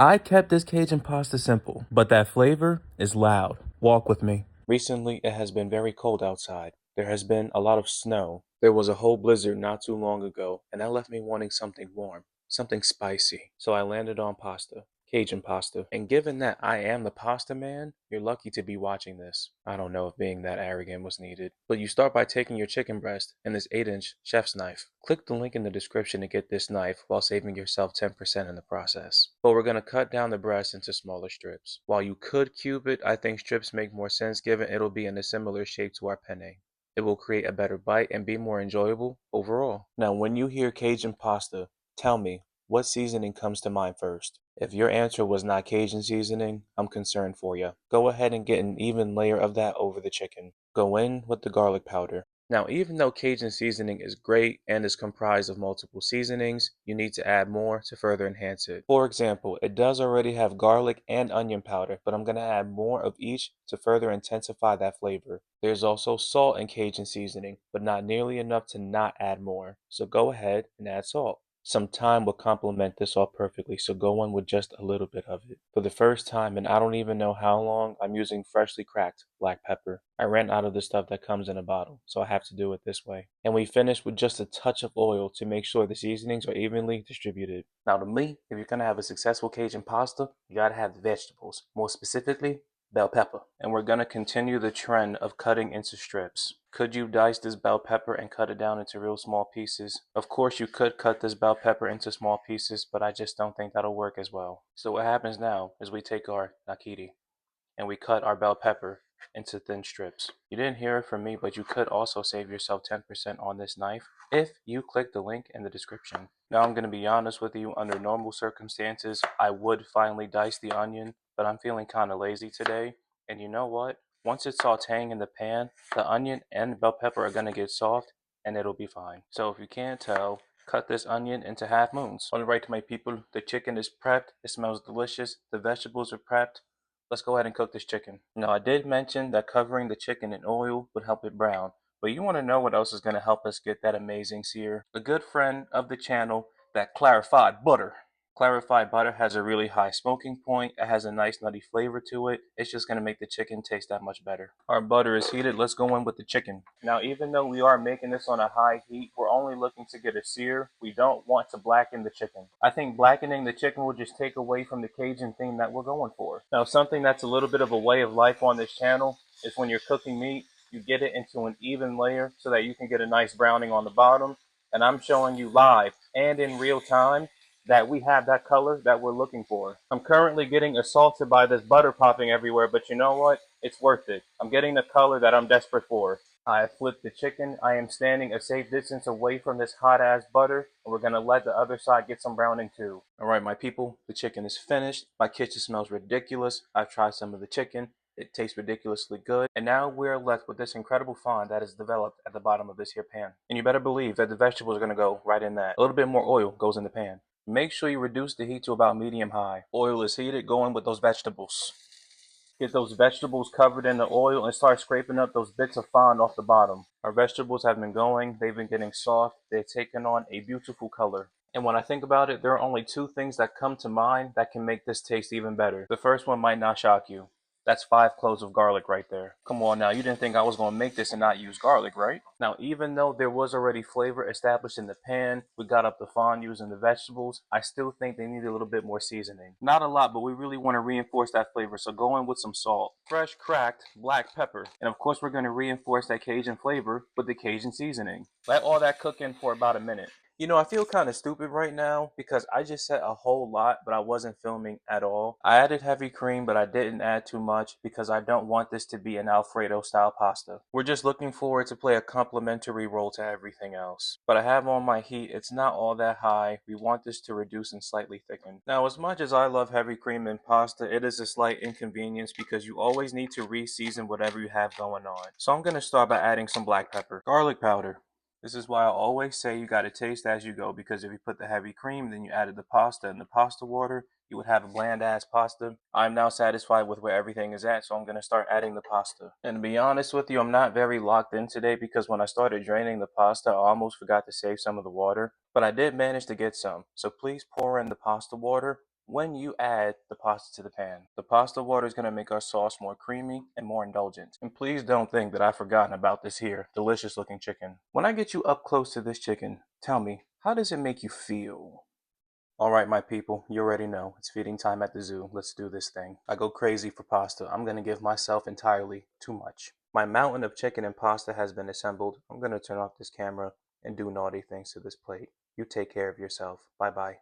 I kept this Cajun pasta simple, but that flavor is loud. Walk with me. Recently, it has been very cold outside. There has been a lot of snow. There was a whole blizzard not too long ago, and that left me wanting something warm, something spicy. So I landed on pasta, Cajun pasta. And given that I am the pasta man, you're lucky to be watching this. I don't know if being that arrogant was needed. But you start by taking your chicken breast and this 8-inch chef's knife. Click the link in the description to get this knife while saving yourself 10% in the process. But we're going to cut down the breast into smaller strips. While you could cube it, I think strips make more sense given it'll be in a similar shape to our penne. It will create a better bite and be more enjoyable overall. Now, when you hear Cajun pasta, tell me, what seasoning comes to mind first? If your answer was not Cajun seasoning, I'm concerned for you. Go ahead and get an even layer of that over the chicken. Go in with the garlic powder. Now, even though Cajun seasoning is great and is comprised of multiple seasonings, you need to add more to further enhance it. For example, it does already have garlic and onion powder, but I'm going to add more of each to further intensify that flavor. There's also salt in Cajun seasoning, but not nearly enough to not add more. So go ahead and add salt. Some thyme will complement this all perfectly, so go in with just a little bit of it. For the first time, and I don't even know how long, I'm using freshly cracked black pepper. I ran out of the stuff that comes in a bottle, so I have to do it this way. And we finish with just a touch of oil to make sure the seasonings are evenly distributed. Now to me, if you're gonna have a successful Cajun pasta, you gotta have the vegetables. More specifically, bell pepper. And we're going to continue the trend of cutting into strips. Could you dice this bell pepper and cut it down into real small pieces? Of course you could cut this bell pepper into small pieces, but I just don't think that'll work as well. So what happens now is we take our nakiri and we cut our bell pepper into thin strips. You didn't hear it from me, but you could also save yourself 10% on this knife if you click the link in the description. Now I'm going to be honest with you, under normal circumstances, I would finally dice the onion, but I'm feeling kind of lazy today. And you know what? Once it's sauteing in the pan, the onion and the bell pepper are going to get soft and it'll be fine. So if you can't tell, cut this onion into half moons. All right, my people, the chicken is prepped. It smells delicious. The vegetables are prepped. Let's go ahead and cook this chicken. Now, I did mention that covering the chicken in oil would help it brown, but you want to know what else is going to help us get that amazing sear? A good friend of the channel, that clarified butter. Clarified butter has a really high smoking point. It has a nice nutty flavor to it. It's just going to make the chicken taste that much better. Our butter is heated. Let's go in with the chicken. Now, even though we are making this on a high heat, we're only looking to get a sear. We don't want to blacken the chicken. I think blackening the chicken will just take away from the Cajun theme that we're going for. Now, something that's a little bit of a way of life on this channel is when you're cooking meat, you get it into an even layer so that you can get a nice browning on the bottom. And I'm showing you live and in real time that we have that color that we're looking for. I'm currently getting assaulted by this butter popping everywhere, but you know what? It's worth it. I'm getting the color that I'm desperate for. I have flipped the chicken. I am standing a safe distance away from this hot ass butter, and we're gonna let the other side get some browning too. Alright, my people, the chicken is finished. My kitchen smells ridiculous. I've tried some of the chicken. It tastes ridiculously good. And now we're left with this incredible fond that is developed at the bottom of this here pan. And you better believe that the vegetables are gonna go right in that. A little bit more oil goes in the pan. Make sure you reduce the heat to about medium high. Oil is heated, go in with those vegetables. Get those vegetables covered in the oil and start scraping up those bits of fond off the bottom. Our vegetables have been going, they've been getting soft, they've taken on a beautiful color. And when I think about it, there are only two things that come to mind that can make this taste even better. The first one might not shock you. That's 5 cloves of garlic right there. Come on now, you didn't think I was going to make this and not use garlic, right? Now, even though there was already flavor established in the pan, we got up the fond using the vegetables, I still think they need a little bit more seasoning. Not a lot, but we really want to reinforce that flavor, so go in with some salt, fresh cracked black pepper, and of course we're going to reinforce that Cajun flavor with the Cajun seasoning. Let all that cook in for about a minute. You know, I feel kind of stupid right now because I just said a whole lot, but I wasn't filming at all. I added heavy cream, but I didn't add too much because I don't want this to be an Alfredo style pasta. We're just looking for it to play a complementary role to everything else. But I have on my heat, it's not all that high. We want this to reduce and slightly thicken. Now, as much as I love heavy cream in pasta, it is a slight inconvenience because you always need to re-season whatever you have going on. So I'm going to start by adding some black pepper, garlic powder. This is why I always say you gotta taste as you go, because if you put the heavy cream, then you added the pasta and the pasta water, you would have a bland ass pasta. I'm now satisfied with where everything is at, so I'm gonna start adding the pasta. And to be honest with you, I'm not very locked in today because when I started draining the pasta, I almost forgot to save some of the water, but I did manage to get some. So please pour in the pasta water when you add the pasta to the pan. The pasta water is going to make our sauce more creamy and more indulgent. And please don't think that I've forgotten about this here delicious looking chicken. When I get you up close to this chicken, tell me, how does it make you feel? All right, my people, you already know. It's feeding time at the zoo. Let's do this thing. I go crazy for pasta. I'm going to give myself entirely too much. My mountain of chicken and pasta has been assembled. I'm going to turn off this camera and do naughty things to this plate. You take care of yourself. Bye bye.